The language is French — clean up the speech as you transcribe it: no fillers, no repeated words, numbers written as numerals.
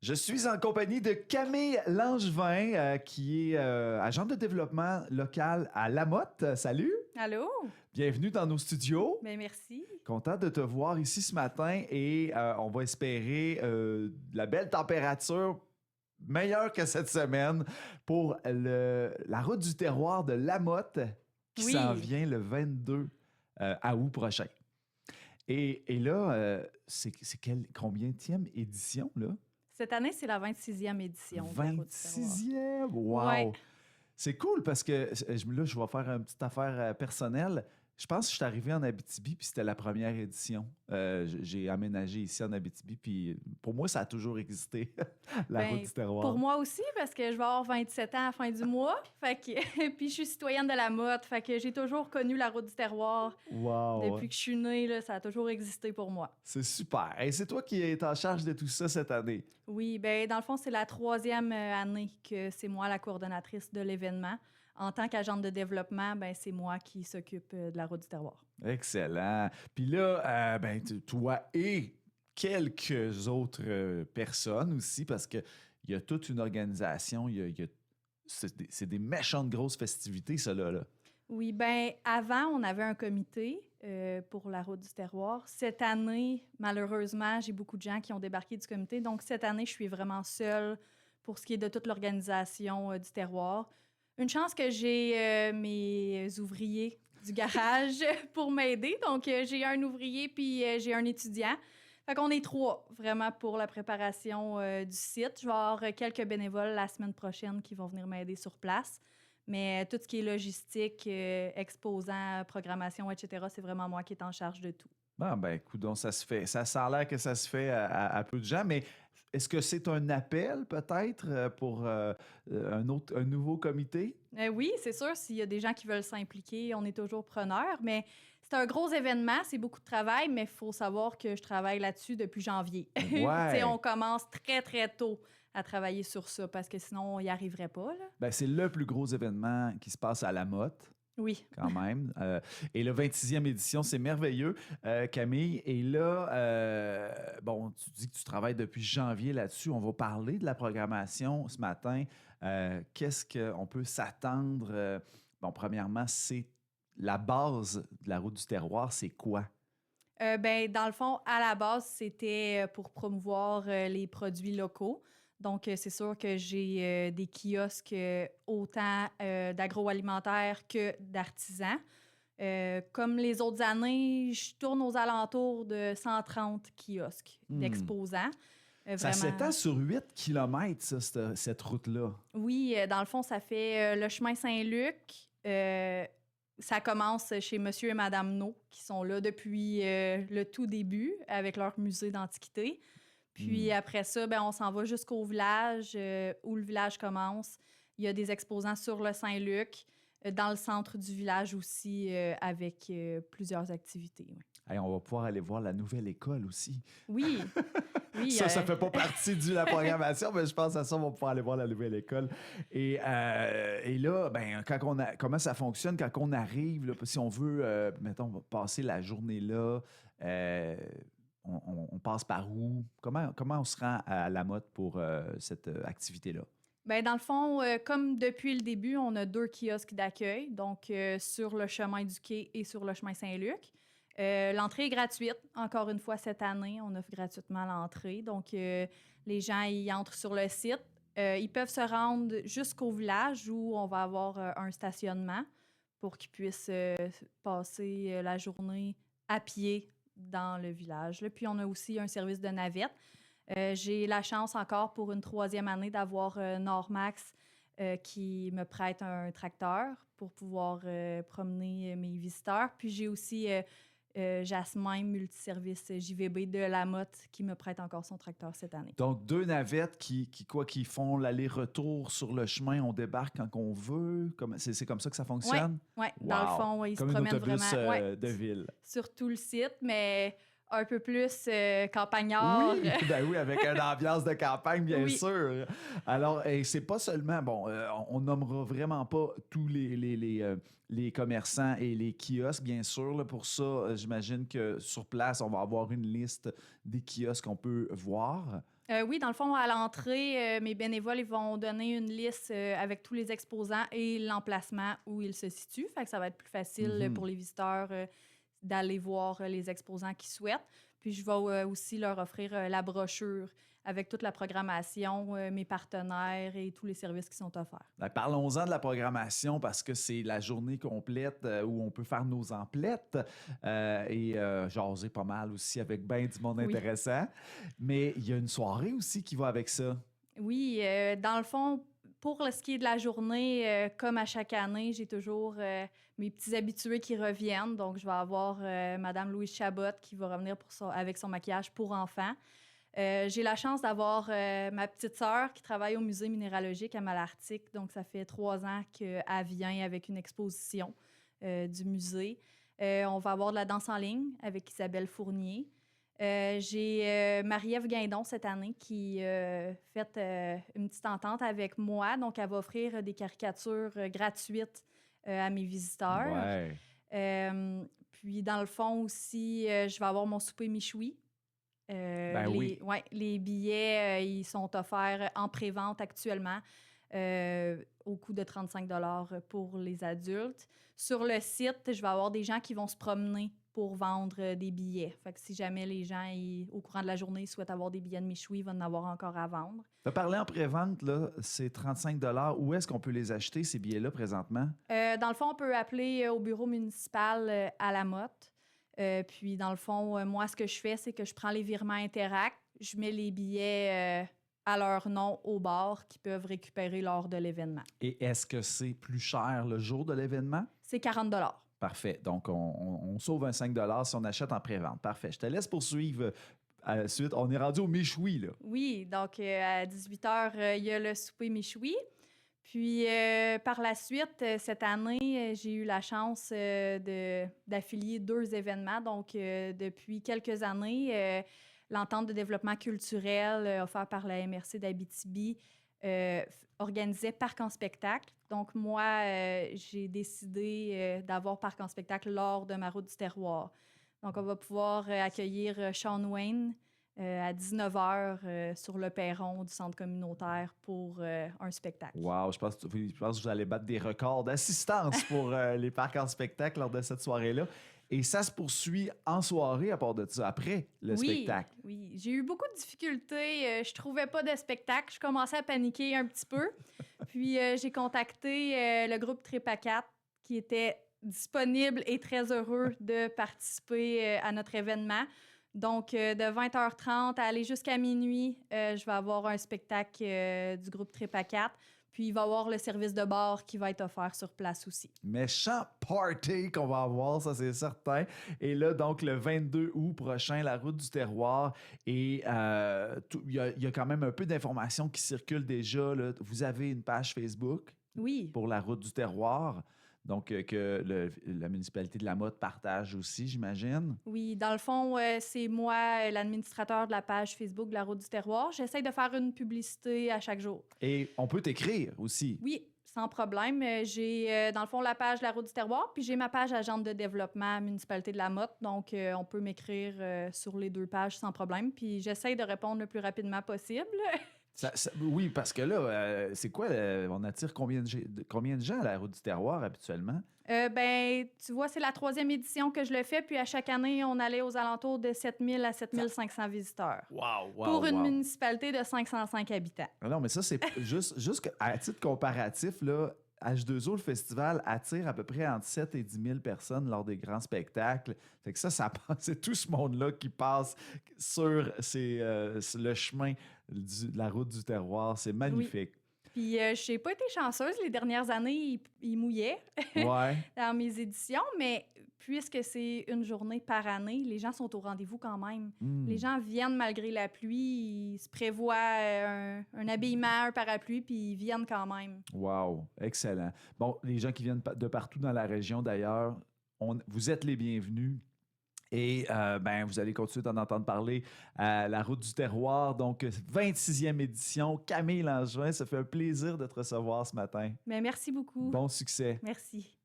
Je suis en compagnie de Camille Langevin, qui est agent de développement local à Lamotte. Salut! Allô? Bienvenue dans nos studios. Ben merci. Content de te voir ici ce matin et on va espérer de la belle température meilleure que cette semaine pour la route du terroir de Lamotte qui Oui. s'en vient le 22 août prochain. Et là, c'est combienième édition, là? Cette année, c'est la 26e édition de la Route du Terroir. 26e? Wow! Ouais. C'est cool parce que là, je vais faire une petite affaire personnelle. Je pense que je suis arrivé en Abitibi, puis c'était la première édition. J'ai aménagé ici en Abitibi, puis pour moi, ça a toujours existé, la route du terroir. Pour moi aussi, parce que je vais avoir 27 ans à la fin du mois. Puis je suis citoyenne de la Motte. Fait que j'ai toujours connu la Route du Terroir. Wow! Depuis que je suis née, là, ça a toujours existé pour moi. C'est super. Et c'est toi qui es en charge de tout ça cette année. Oui, ben dans le fond, c'est la 3e année que c'est moi la coordonnatrice de l'événement. En tant qu'agente de développement, ben c'est moi qui s'occupe de la Route du Terroir. Excellent. Puis là, toi et quelques autres personnes aussi, parce qu'il y a toute une organisation, c'est des méchantes grosses festivités, ça là. Oui, ben avant, on avait un comité pour la Route du Terroir. Cette année, malheureusement, j'ai beaucoup de gens qui ont débarqué du comité. Donc, cette année, je suis vraiment seule pour ce qui est de toute l'organisation du terroir. Une chance que j'ai mes ouvriers du garage pour m'aider. Donc, j'ai un ouvrier puis j'ai un étudiant. Fait qu'on est 3, vraiment, pour la préparation du site. Je vais avoir quelques bénévoles la semaine prochaine qui vont venir m'aider sur place. Mais tout ce qui est logistique, exposant, programmation, etc., c'est vraiment moi qui est en charge de tout. Bon, ben, écoute, donc ça se fait. Ça a l'air que ça se fait à peu de gens, mais est-ce que c'est un appel peut-être pour un nouveau comité? Oui, c'est sûr, s'il y a des gens qui veulent s'impliquer, on est toujours preneur. Mais c'est un gros événement, c'est beaucoup de travail, mais il faut savoir que je travaille là-dessus depuis janvier. Ouais. On commence très, très tôt à travailler sur ça parce que sinon, on n'y arriverait pas. Là. Ben, c'est le plus gros événement qui se passe à la Motte. Oui. Quand même. Et le 26e édition, c'est merveilleux, Camille. Et là, bon, tu dis que tu travailles depuis janvier là-dessus. On va parler de la programmation ce matin. Qu'est-ce qu'on peut s'attendre? Bon, premièrement, c'est la base de la route du terroir, c'est quoi? Dans le fond, à la base, c'était pour promouvoir les produits locaux. Donc, c'est sûr que j'ai des kiosques autant d'agroalimentaire que d'artisans. Comme les autres années, je tourne aux alentours de 130 kiosques d'exposants. Ça s'étend sur 8 km, ça, cette route-là. Oui, dans le fond, ça fait le chemin Saint-Luc. Ça commence chez Monsieur et Madame No, qui sont là depuis le tout début avec leur musée d'antiquité. Puis après ça, on s'en va jusqu'au village où le village commence. Il y a des exposants sur le Saint-Luc, dans le centre du village aussi, avec plusieurs activités. Oui. Hey, on va pouvoir aller voir la nouvelle école aussi. Oui. Oui, ça fait pas partie de la programmation, mais je pense à ça, on va pouvoir aller voir la nouvelle école. Et là, comment ça fonctionne quand on arrive, là, si on veut, mettons, passer la journée là, on passe par où? Comment on se rend à la Motte pour cette activité-là? Dans le fond, comme depuis le début, on a 2 kiosques d'accueil, donc sur le chemin du quai et sur le chemin Saint-Luc. L'entrée est gratuite. Encore une fois, cette année, on offre gratuitement l'entrée. Donc, les gens y entrent sur le site. Ils peuvent se rendre jusqu'au village où on va avoir un stationnement pour qu'ils puissent passer la journée à pied dans le village. Là. Puis, on a aussi un service de navette. J'ai la chance encore pour une 3e année d'avoir Normax qui me prête un tracteur pour pouvoir promener mes visiteurs. Puis, j'ai aussi Jasmin Multiservice JVB de la Motte qui me prête encore son tracteur cette année. Donc, 2 navettes qui font l'aller-retour sur le chemin, on débarque quand on veut. C'est comme ça que ça fonctionne? Oui, Wow. Dans le fond, ils comme se promènent autobus, vraiment de ville. sur tout le site, mais un peu plus campagnard. Oui, avec une ambiance de campagne, bien Oui. sûr. Alors, c'est pas seulement, on nommera vraiment pas tous les commerçants et les kiosques, bien sûr. Là, pour ça, j'imagine que sur place, on va avoir une liste des kiosques qu'on peut voir. Oui, dans le fond, à l'entrée, mes bénévoles ils vont donner une liste avec tous les exposants et l'emplacement où ils se situent. Fait que ça va être plus facile Mhm. pour les visiteurs d'aller voir les exposants qu'ils souhaitent. Puis je vais aussi leur offrir la brochure avec toute la programmation, mes partenaires et tous les services qui sont offerts. Ben, parlons-en de la programmation parce que c'est la journée complète où on peut faire nos emplettes et jaser pas mal aussi avec bien du monde Oui. intéressant. Mais il y a une soirée aussi qui va avec ça. Oui, dans le fond, pour ce qui est de la journée, comme à chaque année, j'ai toujours mes petits habitués qui reviennent. Donc, je vais avoir Madame Louise Chabot qui va revenir avec son maquillage pour enfants. J'ai la chance d'avoir ma petite sœur qui travaille au musée minéralogique à Malartic. Donc, ça fait 3 ans qu'elle vient avec une exposition du musée. On va avoir de la danse en ligne avec Isabelle Fournier. J'ai Marie-Ève Guindon cette année qui fait une petite entente avec moi. Donc, elle va offrir des caricatures gratuites à mes visiteurs. Ouais. Puis, dans le fond aussi, je vais avoir mon souper Michoui. Ben oui. Les billets, ils sont offerts en pré-vente actuellement au coût de 35 pour les adultes. Sur le site, je vais avoir des gens qui vont se promener pour vendre des billets. Fait que si jamais les gens, au courant de la journée, souhaitent avoir des billets de Michoui, ils vont en avoir encore à vendre. Tu as parlé en pré-vente, là, c'est 35 $. Où est-ce qu'on peut les acheter, ces billets-là, présentement? Dans le fond, on peut appeler au bureau municipal à la Motte. Puis, dans le fond, moi, ce que je fais, c'est que je prends les virements Interact, je mets les billets à leur nom au bar qu'ils peuvent récupérer lors de l'événement. Et est-ce que c'est plus cher le jour de l'événement? C'est 40 Parfait. Donc, on sauve un 5 si on achète en pré-vente. Parfait. Je te laisse poursuivre. Suite, on est rendu au Michoui, là. Oui, donc à 18 h, il y a le souper Michoui. Puis par la suite, cette année, j'ai eu la chance d'affilier 2 événements. Donc, depuis quelques années, l'entente de développement culturel offerte par la MRC d'Abitibi organisait Parc en spectacle. Donc, moi, j'ai décidé d'avoir Parc en spectacle lors de ma route du terroir. Donc, on va pouvoir accueillir Shawn Wayne à 19 h sur le perron du centre communautaire pour un spectacle. Wow, je pense que vous allez battre des records d'assistance pour les parcs en spectacle lors de cette soirée-là. Et ça se poursuit en soirée à part de ça, après le spectacle. Oui, j'ai eu beaucoup de difficultés. Je trouvais pas de spectacle. Je commençais à paniquer un petit peu. Puis j'ai contacté le groupe Trépacat qui était disponible et très heureux de participer à notre événement. Donc, de 20h30 à aller jusqu'à minuit, je vais avoir un spectacle du groupe Trépacat. Puis, il va y avoir le service de bar qui va être offert sur place aussi. Méchant party qu'on va avoir, ça c'est certain. Et là, donc, le 22 août prochain, la route du terroir. Et il y a quand même un peu d'informations qui circulent déjà, là. Vous avez une page Facebook pour la route du terroir. Donc, que la municipalité de La Motte partage aussi, j'imagine. Oui, dans le fond, c'est moi, l'administrateur de la page Facebook de la Route du Terroir. J'essaie de faire une publicité à chaque jour. Et on peut t'écrire aussi. Oui, sans problème. J'ai, dans le fond, la page de la Route du Terroir, puis j'ai ma page agente de développement municipalité de La Motte. Donc, on peut m'écrire sur les 2 pages sans problème. Puis j'essaie de répondre le plus rapidement possible. Oui, parce que là, c'est quoi? On attire combien de gens à la route du terroir habituellement? Tu vois, c'est la 3e édition que je le fais. Puis à chaque année, on allait aux alentours de 7 000 à 7 500 visiteurs. Wow! Pour une municipalité de 505 habitants. Non, mais ça, c'est juste à titre comparatif, là, H2O, le festival, attire à peu près entre 7 et 10 000 personnes lors des grands spectacles. Fait que c'est tout ce monde-là qui passe sur le chemin de la route du terroir. C'est magnifique. Oui. Puis, je n'ai pas été chanceuse. Les dernières années, il mouillait dans mes éditions, mais puisque c'est une journée par année, les gens sont au rendez-vous quand même. Les gens viennent malgré la pluie, ils se prévoient un habillement, un parapluie, puis ils viennent quand même. Wow, excellent. Bon, les gens qui viennent de partout dans la région, d'ailleurs, vous êtes les bienvenus. Et vous allez continuer d'en entendre parler à la route du terroir. Donc, 26e édition. Camille Langevin, ça fait un plaisir de te recevoir ce matin. Mais merci beaucoup. Bon succès. Merci.